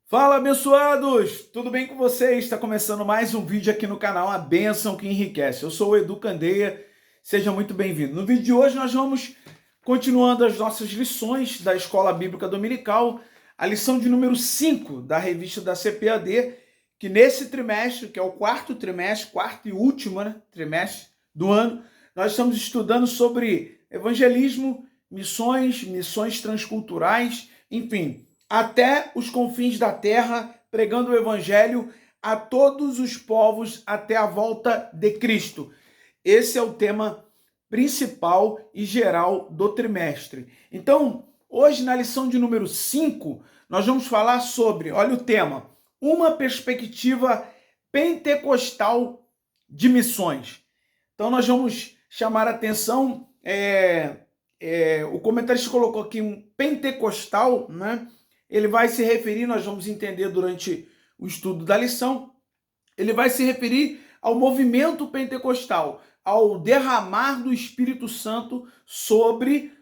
Fala, abençoados! Tudo bem com vocês? Está começando mais um vídeo aqui no canal A Bênção que Enriquece. Eu sou o Edu Candeia, seja muito bem-vindo. No vídeo de hoje nós vamos continuando as nossas lições da Escola Bíblica Dominical, a lição de número 5 da revista da CPAD, que nesse trimestre, que é o quarto trimestre, quarto e último, trimestre do ano, nós estamos estudando sobre evangelismo, missões transculturais, enfim, até os confins da terra, pregando o evangelho a todos os povos até a volta de Cristo. Esse é o tema principal e geral do trimestre. Então, hoje na lição de número 5, nós vamos falar sobre, olha o tema, uma perspectiva pentecostal de missões. Então, nós vamos chamar a atenção, o comentarista colocou aqui um pentecostal, né? Ele vai se referir, nós vamos entender durante o estudo da lição, ele vai se referir ao movimento pentecostal, ao derramar do Espírito Santo sobre,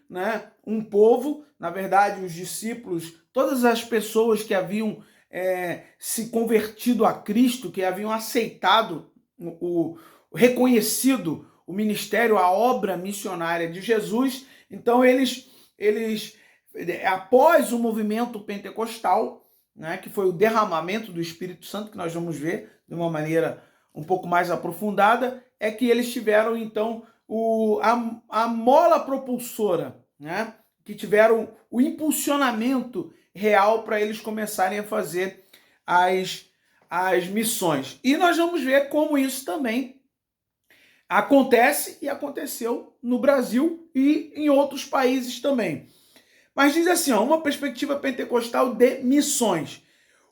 um povo, na verdade, os discípulos, todas as pessoas que haviam se convertido a Cristo, que haviam aceitado, reconhecido o ministério, a obra missionária de Jesus. Então, eles após o movimento pentecostal, que foi o derramamento do Espírito Santo, que nós vamos ver de uma maneira um pouco mais aprofundada, é que eles tiveram, então, a mola propulsora, que tiveram o impulsionamento real para eles começarem a fazer as missões. E nós vamos ver como isso também acontece e aconteceu no Brasil e em outros países também. Mas diz assim, uma perspectiva pentecostal de missões.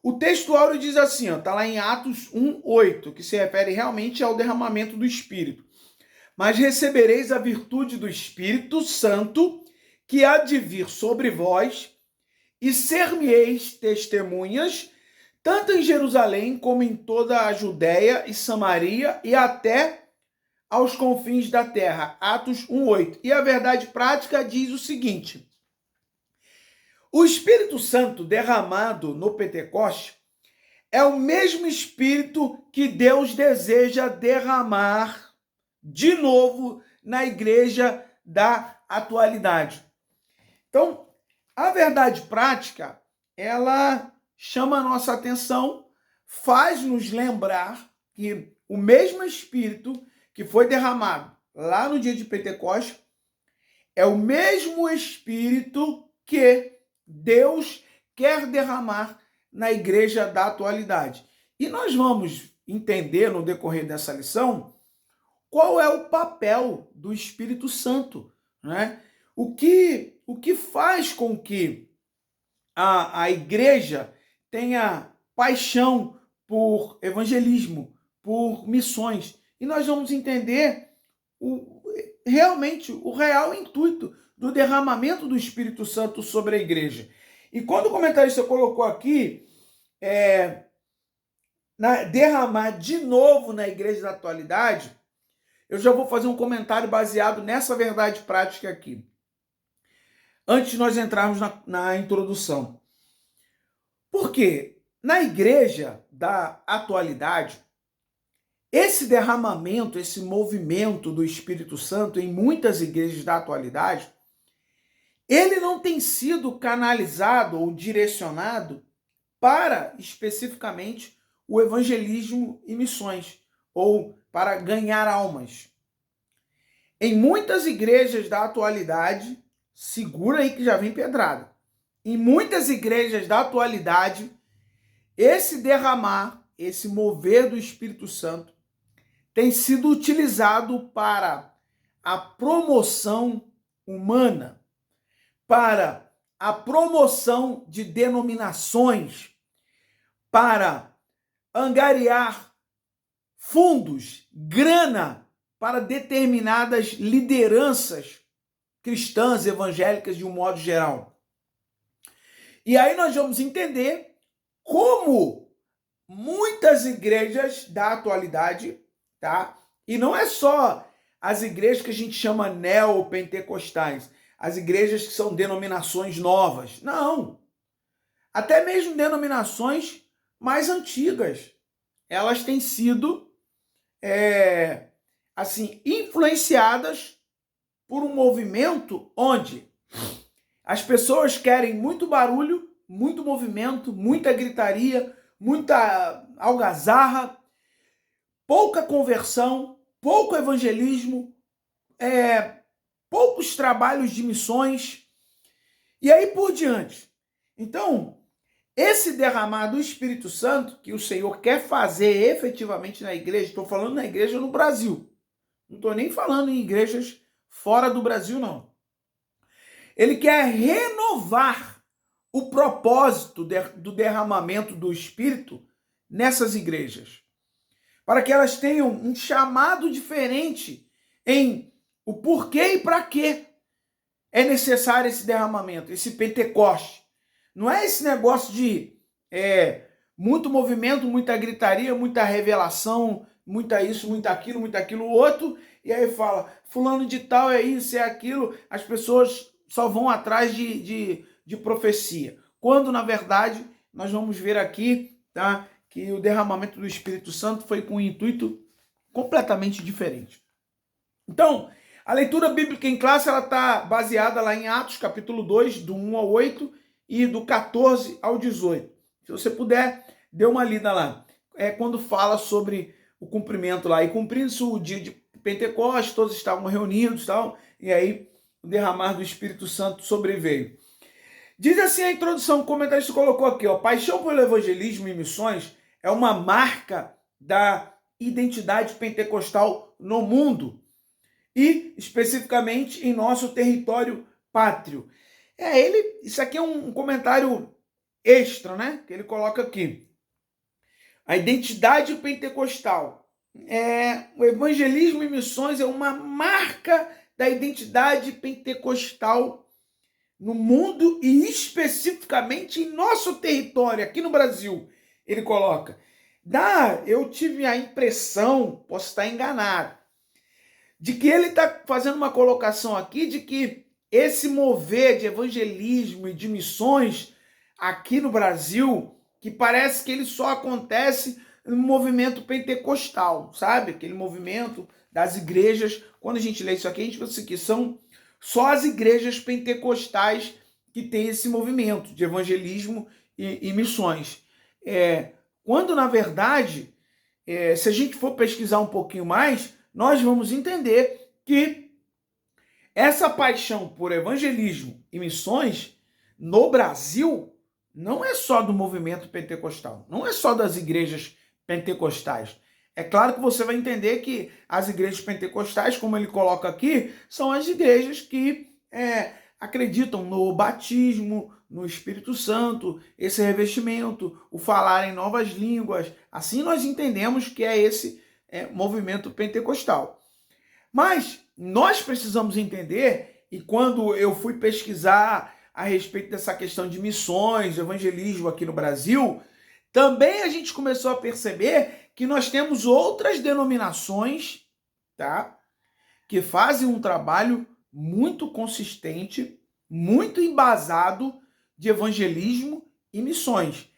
O texto áureo diz assim, está lá em Atos 1:8, que se refere realmente ao derramamento do Espírito. Mas recebereis a virtude do Espírito Santo, que há de vir sobre vós, e ser-me-eis testemunhas, tanto em Jerusalém como em toda a Judéia e Samaria e até aos confins da terra. Atos 1:8. E a verdade prática diz o seguinte: o Espírito Santo derramado no Pentecoste é o mesmo Espírito que Deus deseja derramar de novo na igreja da atualidade. Então, a verdade prática, ela chama a nossa atenção, faz nos lembrar que o mesmo Espírito que foi derramado lá no dia de Pentecostes é o mesmo Espírito que Deus quer derramar na igreja da atualidade. E nós vamos entender no decorrer dessa lição qual é o papel do Espírito Santo, O que faz com que a igreja tenha paixão por evangelismo, por missões. E nós vamos entender realmente o real intuito do derramamento do Espírito Santo sobre a igreja. E quando o comentarista colocou aqui, derramar de novo na igreja da atualidade, eu já vou fazer um comentário baseado nessa verdade prática aqui. Antes de nós entrarmos na introdução. Porque na igreja da atualidade, esse derramamento, esse movimento do Espírito Santo em muitas igrejas da atualidade, ele não tem sido canalizado ou direcionado para especificamente o evangelismo e missões, ou para ganhar almas. Em muitas igrejas da atualidade, segura aí que já vem pedrada, em muitas igrejas da atualidade, esse derramar, esse mover do Espírito Santo tem sido utilizado para a promoção humana, para a promoção de denominações, para angariar fundos, grana para determinadas lideranças cristãs, evangélicas de um modo geral. E aí nós vamos entender como muitas igrejas da atualidade, e não é só as igrejas que a gente chama neopentecostais, as igrejas que são denominações novas. Não. até mesmo denominações mais antigas, elas têm sido assim, influenciadas por um movimento onde as pessoas querem muito barulho, muito movimento, muita gritaria, muita algazarra, pouca conversão, pouco evangelismo, poucos trabalhos de missões e aí por diante. Então, esse derramar do Espírito Santo que o Senhor quer fazer efetivamente na igreja, estou falando na igreja no Brasil, não estou nem falando em igrejas fora do Brasil, não. Ele quer renovar o propósito do derramamento do Espírito nessas igrejas, para que elas tenham um chamado diferente em o porquê e para quê é necessário esse derramamento, esse Pentecoste. Não é esse negócio de muito movimento, muita gritaria, muita revelação, muita isso, muita aquilo outro, e aí fala, fulano de tal é isso, é aquilo, as pessoas só vão atrás de profecia. Quando, na verdade, nós vamos ver aqui, tá, que o derramamento do Espírito Santo foi com um intuito completamente diferente. Então, a leitura bíblica em classe ela está baseada lá em Atos, capítulo 2, do 1 ao 8 e do 14 ao 18. Se você puder, dê uma lida lá. É quando fala sobre o cumprimento lá. E cumprindo-se o dia de Pentecostes, todos estavam reunidos e tal, e aí o derramar do Espírito Santo sobreveio. Diz assim a introdução, o comentarista colocou aqui, ó, paixão pelo evangelismo e missões é uma marca da identidade pentecostal no mundo e especificamente em nosso território pátrio. Isso aqui é um comentário extra, né, que ele coloca aqui. A identidade pentecostal. O evangelismo e missões é uma marca da identidade pentecostal no mundo e especificamente em nosso território, aqui no Brasil. Ele coloca. Eu tive a impressão, posso estar enganado, de que ele está fazendo uma colocação aqui de que esse mover de evangelismo e de missões aqui no Brasil, que parece que ele só acontece no movimento pentecostal, sabe? Aquele movimento das igrejas. Quando a gente lê isso aqui, a gente pensa que são só as igrejas pentecostais que têm esse movimento de evangelismo e missões. Quando, na verdade, se a gente for pesquisar um pouquinho mais, nós vamos entender que essa paixão por evangelismo e missões no Brasil não é só do movimento pentecostal, não é só das igrejas pentecostais. É claro que você vai entender que as igrejas pentecostais, como ele coloca aqui, são as igrejas que acreditam no batismo, no Espírito Santo, esse revestimento, o falar em novas línguas. Assim nós entendemos que é esse movimento pentecostal. Mas nós precisamos entender, e quando eu fui pesquisar a respeito dessa questão de missões, evangelismo aqui no Brasil, também a gente começou a perceber que nós temos outras denominações, tá, que fazem um trabalho muito consistente, muito embasado de evangelismo e missões.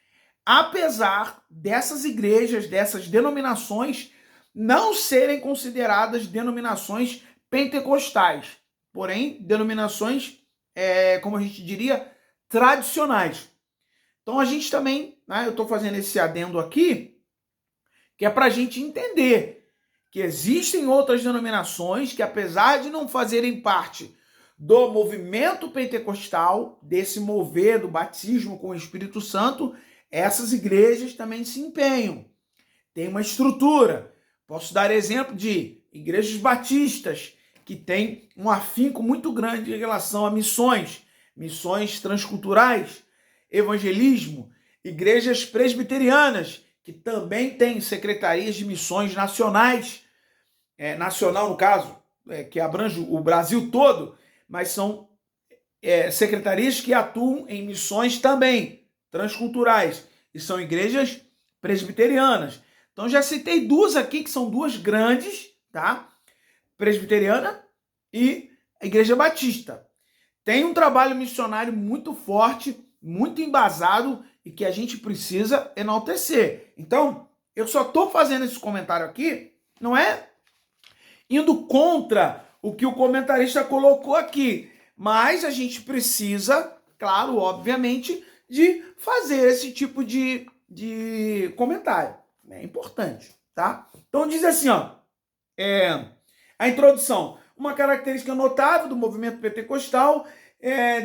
Apesar dessas igrejas, dessas denominações, não serem consideradas denominações pentecostais, porém, denominações, como a gente diria, tradicionais. Então, a gente também, né, eu estou fazendo esse adendo aqui, que é para a gente entender que existem outras denominações que, apesar de não fazerem parte do movimento pentecostal, desse mover do batismo com o Espírito Santo, essas igrejas também se empenham. Tem uma estrutura. Posso dar exemplo de igrejas batistas, que têm um afinco muito grande em relação a missões transculturais, evangelismo, igrejas presbiterianas, que também têm secretarias de missões nacionais, nacional no caso, que abrange o Brasil todo, mas são secretarias que atuam em missões também transculturais, e são igrejas presbiterianas. Então já citei duas aqui, que são duas grandes, tá? Presbiteriana e a Igreja Batista. Tem um trabalho missionário muito forte muito embasado e que a gente precisa enaltecer. Então, eu só estou fazendo esse comentário aqui, não é indo contra o que o comentarista colocou aqui, mas a gente precisa, claro, obviamente, de fazer esse tipo de comentário. É importante, tá? Então diz assim, ó, a introdução. Uma característica notável do movimento pentecostal,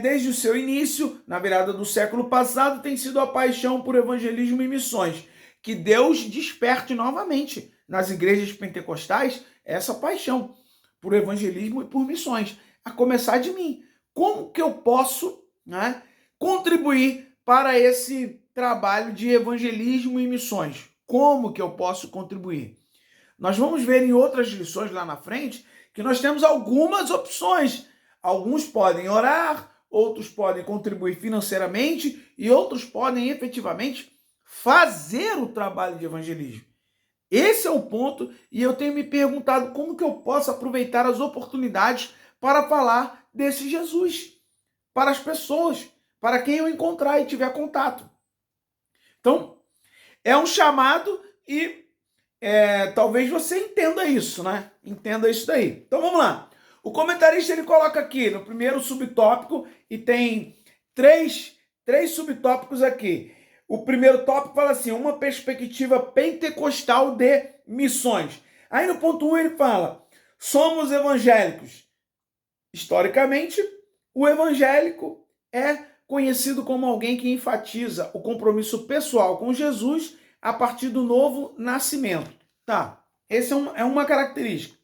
desde o seu início, na virada do século passado, tem sido a paixão por evangelismo e missões. Que Deus desperte novamente nas igrejas pentecostais essa paixão por evangelismo e por missões, a começar de mim. Como que eu posso, né, contribuir para esse trabalho de evangelismo e missões? Como que eu posso contribuir? Nós vamos ver em outras lições lá na frente que nós temos algumas opções. Alguns podem orar, outros podem contribuir financeiramente e outros podem efetivamente fazer o trabalho de evangelismo. Esse é o ponto, e eu tenho me perguntado como que eu posso aproveitar as oportunidades para falar desse Jesus para as pessoas, para quem eu encontrar e tiver contato. Então, é um chamado e talvez você entenda isso, né? Entenda isso daí. Então, vamos lá. O comentarista, ele coloca aqui no primeiro subtópico, e tem três subtópicos aqui. O primeiro tópico fala assim, uma perspectiva pentecostal de missões. Aí no ponto 1 ele fala, somos evangélicos. Historicamente, o evangélico é conhecido como alguém que enfatiza o compromisso pessoal com Jesus a partir do novo nascimento. Tá, essa é uma característica.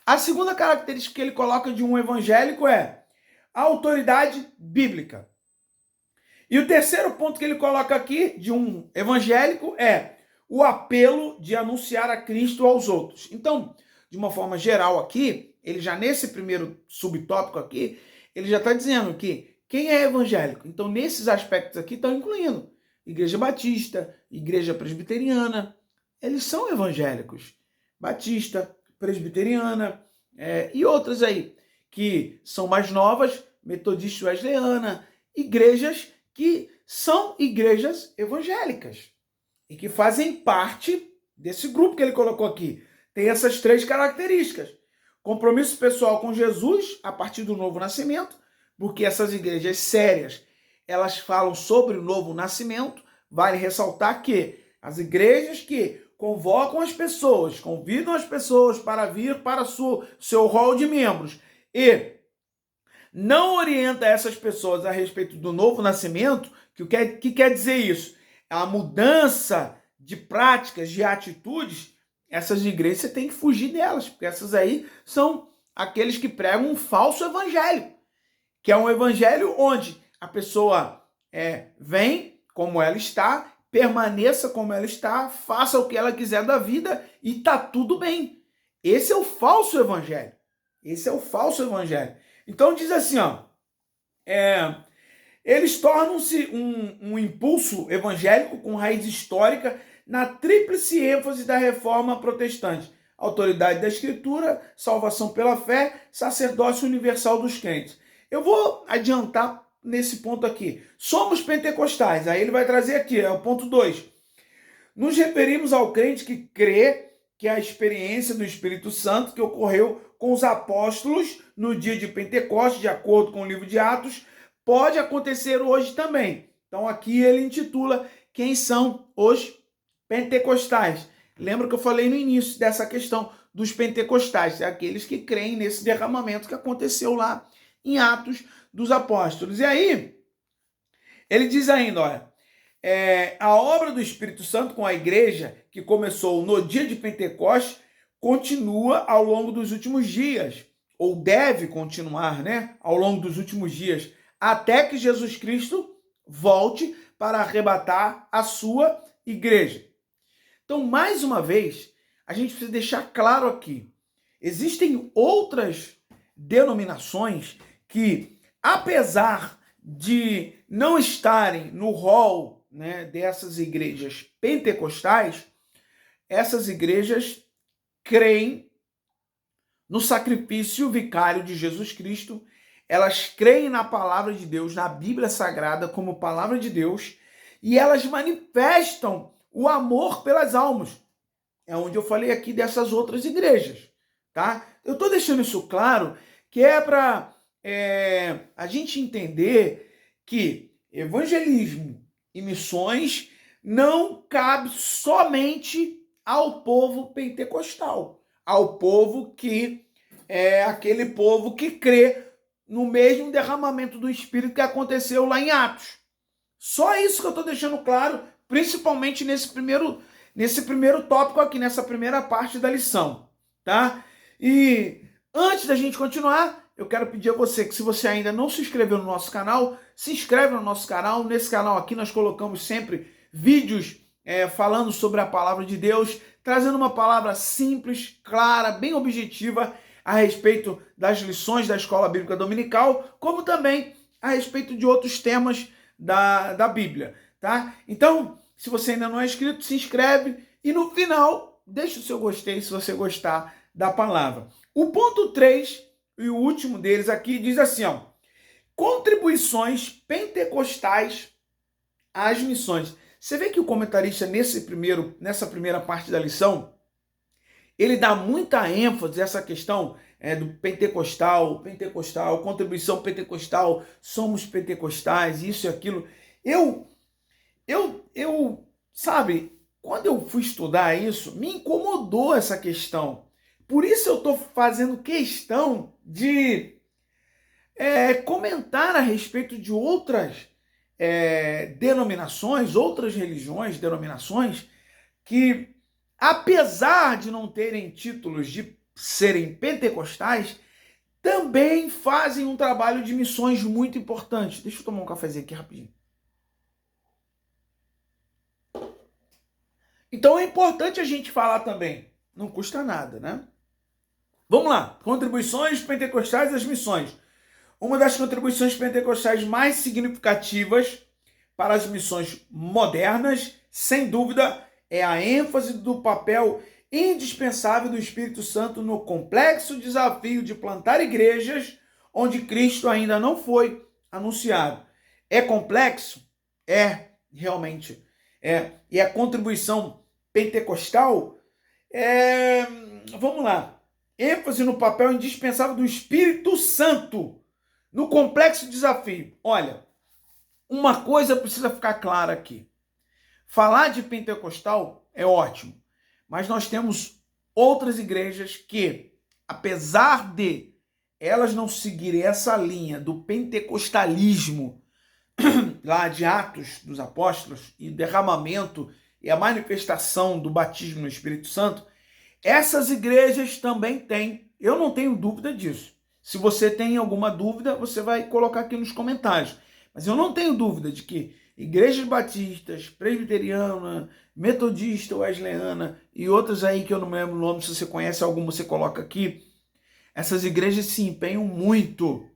A segunda característica que ele coloca de um evangélico é a autoridade bíblica. E o terceiro ponto que ele coloca aqui de um evangélico é o apelo de anunciar a Cristo aos outros. Então, de uma forma geral aqui, ele já nesse primeiro subtópico aqui, ele já está dizendo que quem é evangélico? Então, nesses aspectos aqui estão incluindo Igreja Batista, Igreja Presbiteriana, eles são evangélicos. Batista, Presbiteriana e outras aí, que são mais novas, Metodista Wesleyana, igrejas que são igrejas evangélicas e que fazem parte desse grupo que ele colocou aqui. Tem essas três características. Compromisso pessoal com Jesus a partir do novo nascimento, porque essas igrejas sérias, elas falam sobre o novo nascimento. Vale ressaltar que as igrejas que convocam as pessoas, convidam as pessoas para vir para seu rol de membros e não orienta essas pessoas a respeito do novo nascimento, que quer dizer isso? A mudança de práticas, de atitudes, essas igrejas têm que fugir delas, porque essas aí são aqueles que pregam um falso evangelho, que é um evangelho onde a pessoa vem como ela está, permaneça como ela está, faça o que ela quiser da vida e tá tudo bem. Esse é o falso evangelho. Esse é o falso evangelho. Então diz assim, ó, eles tornam-se um impulso evangélico com raiz histórica na tríplice ênfase da reforma protestante. Autoridade da Escritura, salvação pela fé, sacerdócio universal dos crentes. Eu vou adiantar nesse ponto aqui. Somos pentecostais. Aí ele vai trazer aqui, é o ponto 2. Nos referimos ao crente que crê que a experiência do Espírito Santo que ocorreu com os apóstolos no dia de Pentecostes, de acordo com o livro de Atos, pode acontecer hoje também. Então aqui ele intitula quem são os pentecostais. Lembra que eu falei no início dessa questão dos pentecostais, aqueles que creem nesse derramamento que aconteceu lá em Atos dos Apóstolos. E aí, ele diz ainda, olha, a obra do Espírito Santo com a igreja, que começou no dia de Pentecostes, continua ao longo dos últimos dias, ou deve continuar, né, ao longo dos últimos dias, até que Jesus Cristo volte para arrebatar a sua igreja. Então, mais uma vez, a gente precisa deixar claro aqui, existem outras denominações que, apesar de não estarem no rol, né, dessas igrejas pentecostais, essas igrejas creem no sacrifício vicário de Jesus Cristo, elas creem na palavra de Deus, na Bíblia Sagrada como palavra de Deus, e elas manifestam o amor pelas almas. É onde eu falei aqui dessas outras igrejas, tá? Eu estou deixando isso claro, que é para a gente entender que evangelismo e missões não cabe somente ao povo pentecostal, ao povo que é aquele povo que crê no mesmo derramamento do Espírito que aconteceu lá em Atos. Só isso que eu estou deixando claro, principalmente nesse primeiro tópico aqui, nessa primeira parte da lição, tá? E antes da gente continuar, eu quero pedir a você que, se você ainda não se inscreveu no nosso canal, se inscreve no nosso canal. Nesse canal aqui nós colocamos sempre vídeos falando sobre a palavra de Deus, trazendo uma palavra simples, clara, bem objetiva a respeito das lições da Escola Bíblica Dominical, como também a respeito de outros temas da Bíblia, tá? Então, se você ainda não é inscrito, se inscreve e no final, deixa o seu gostei se você gostar da palavra. O ponto 3, e o último deles aqui, diz assim, ó: contribuições pentecostais às missões. Você vê que o comentarista, nessa primeira parte da lição, ele dá muita ênfase a essa questão do pentecostal, contribuição pentecostal, somos pentecostais, isso e aquilo. Sabe, quando eu fui estudar isso, me incomodou essa questão. Por isso eu estou fazendo questão de comentar a respeito de outras denominações, outras religiões, denominações, que, apesar de não terem títulos de serem pentecostais, também fazem um trabalho de missões muito importante. Deixa eu tomar um cafezinho aqui rapidinho. Então é importante a gente falar também. Não custa nada, né? Vamos lá. Contribuições pentecostais às missões. Uma das contribuições pentecostais mais significativas para as missões modernas, sem dúvida, é a ênfase do papel indispensável do Espírito Santo no complexo desafio de plantar igrejas onde Cristo ainda não foi anunciado. É complexo? Realmente. E a contribuição pentecostal vamos lá. ênfase no papel indispensável do Espírito Santo no complexo desafio. Olha, uma coisa precisa ficar clara aqui. Falar de pentecostal é ótimo, mas nós temos outras igrejas que, apesar de elas não seguirem essa linha do pentecostalismo lá de Atos dos Apóstolos e derramamento e a manifestação do batismo no Espírito Santo, essas igrejas também têm. Eu não tenho dúvida disso. Se você tem alguma dúvida, você vai colocar aqui nos comentários. Mas eu não tenho dúvida de que igrejas batistas, presbiteriana, metodista, wesleyana e outras aí que eu não me lembro o nome, se você conhece alguma, você coloca aqui. Essas igrejas se empenham muito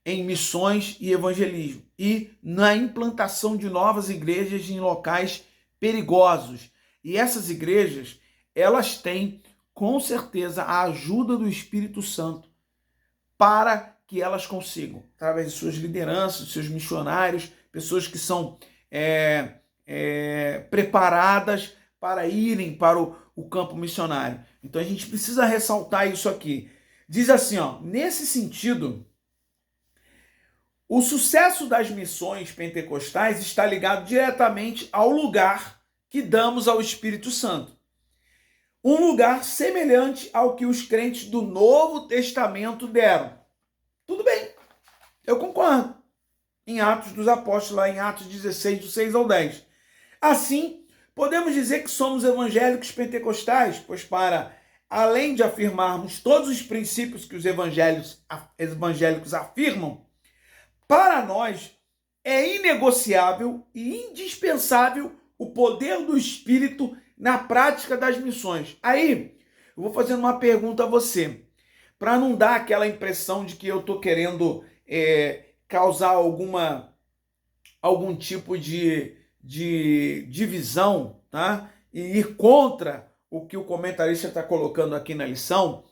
em missões e evangelismo e na implantação de novas igrejas em locais perigosos. E essas igrejas, elas têm, com certeza, a ajuda do Espírito Santo para que elas consigam, através de suas lideranças, de seus missionários, pessoas que são preparadas para irem para o campo missionário. Então a gente precisa ressaltar isso aqui. Diz assim, ó, nesse sentido, o sucesso das missões pentecostais está ligado diretamente ao lugar que damos ao Espírito Santo. Um lugar semelhante ao que os crentes do Novo Testamento deram. Tudo bem, eu concordo. Em Atos dos Apóstolos, lá em Atos 16, do 6 ao 10. Assim, podemos dizer que somos evangélicos pentecostais, pois além de afirmarmos todos os princípios que os evangélicos afirmam, para nós é inegociável e indispensável o poder do Espírito na prática das missões. Aí, eu vou fazendo uma pergunta a você, para não dar aquela impressão de que eu estou querendo causar algum tipo de divisão, tá? E ir contra o que o comentarista está colocando aqui na lição.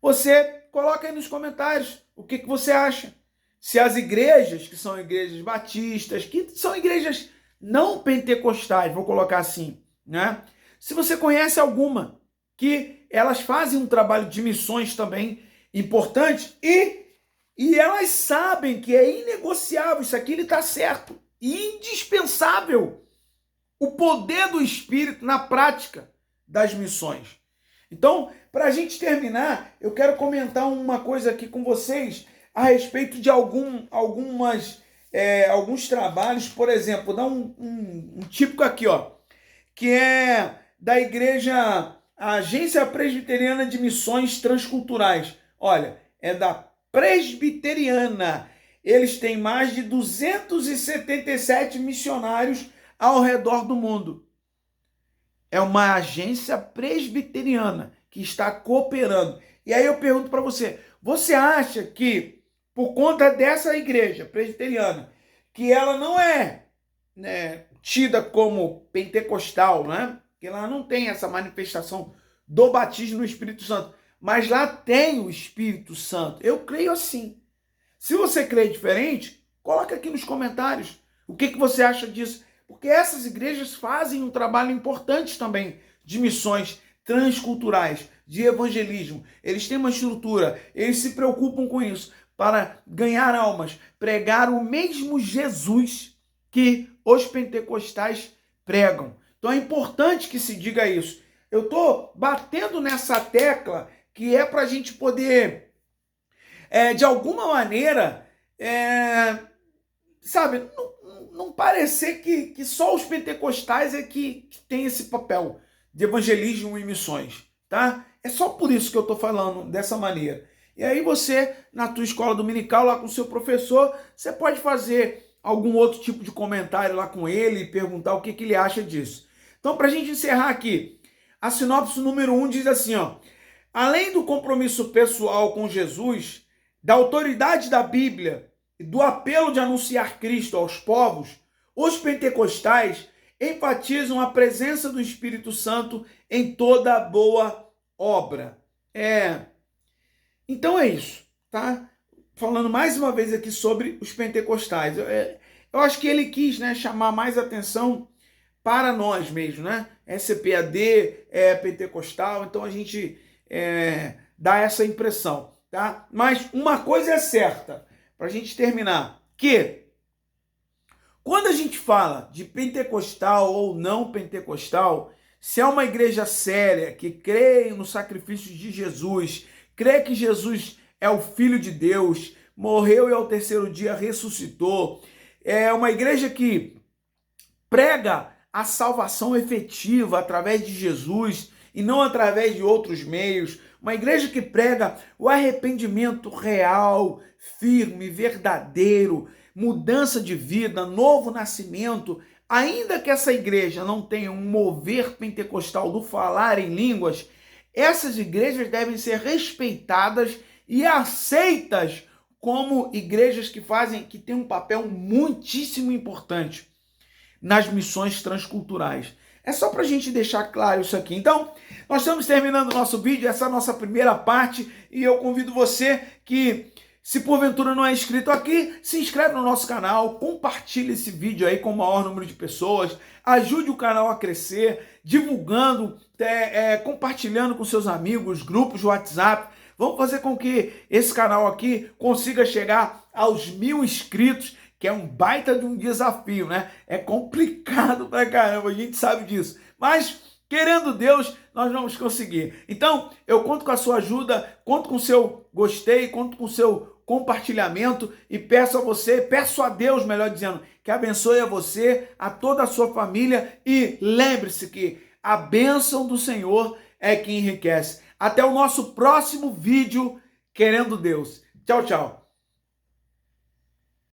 Você coloca aí nos comentários o que você acha. Se as igrejas, que são igrejas batistas, que são igrejas não pentecostais, vou colocar assim, né? Se você conhece alguma, que elas fazem um trabalho de missões também importante e elas sabem que é inegociável, isso aqui ele está certo, indispensável o poder do Espírito na prática das missões. Então, para a gente terminar, eu quero comentar uma coisa aqui com vocês a respeito de alguns trabalhos, por exemplo, vou dar um típico aqui, ó, que é da igreja Agência Presbiteriana de Missões Transculturais. Olha, é da Presbiteriana. Eles têm mais de 277 missionários ao redor do mundo. É uma agência presbiteriana que está cooperando. E aí eu pergunto para você, você acha que por conta dessa igreja presbiteriana, que ela não é, né, tida como pentecostal, né? Que ela não tem essa manifestação do batismo no Espírito Santo, mas lá tem o Espírito Santo. Eu creio assim. Se você crê diferente, coloca aqui nos comentários o que você acha disso. Porque essas igrejas fazem um trabalho importante também de missões transculturais, de evangelismo. Eles têm uma estrutura, eles se preocupam com isso, para ganhar almas, pregar o mesmo Jesus que os pentecostais pregam. Então é importante que se diga isso. Eu estou batendo nessa tecla que é para a gente poder, de alguma maneira, sabe, não parecer que só os pentecostais é que tem esse papel de evangelismo e missões, tá? É só por isso que eu estou falando dessa maneira. E aí você, na tua escola dominical, lá com o seu professor, você pode fazer algum outro tipo de comentário lá com ele e perguntar o que ele acha disso. Então, para a gente encerrar aqui, a sinopse número 1 diz assim, ó: além do compromisso pessoal com Jesus, da autoridade da Bíblia e do apelo de anunciar Cristo aos povos, os pentecostais enfatizam a presença do Espírito Santo em toda boa obra. Então é isso, tá? Falando mais uma vez aqui sobre os pentecostais. Eu acho que ele quis, né, chamar mais atenção para nós mesmo, né? SPAD é pentecostal, então a gente dá essa impressão, tá? Mas uma coisa é certa, para a gente terminar, que quando a gente fala de pentecostal ou não pentecostal, se é uma igreja séria, que crê no sacrifício de Jesus, crê que Jesus é o Filho de Deus, morreu e ao terceiro dia ressuscitou, é uma igreja que prega a salvação efetiva através de Jesus e não através de outros meios, uma igreja que prega o arrependimento real, firme, verdadeiro, mudança de vida, novo nascimento. Ainda que essa igreja não tenha um mover pentecostal do falar em línguas, essas igrejas devem ser respeitadas e aceitas como igrejas que têm um papel muitíssimo importante nas missões transculturais. É só para a gente deixar claro isso aqui. Então, nós estamos terminando o nosso vídeo, essa é a nossa primeira parte, e eu convido você que, se porventura não é inscrito aqui, se inscreve no nosso canal, compartilhe esse vídeo aí com o maior número de pessoas, ajude o canal a crescer, divulgando, compartilhando com seus amigos, grupos de WhatsApp. Vamos fazer com que esse canal aqui consiga chegar aos 1000 inscritos, que é um baita de um desafio, né? É complicado pra caramba, a gente sabe disso. Mas, querendo Deus, nós vamos conseguir. Então, eu conto com a sua ajuda, conto com o seu gostei, conto com o seu compartilhamento e peço a Deus, melhor dizendo, que abençoe a você, a toda a sua família e lembre-se que a bênção do Senhor é que enriquece. Até o nosso próximo vídeo, querendo Deus. Tchau, tchau.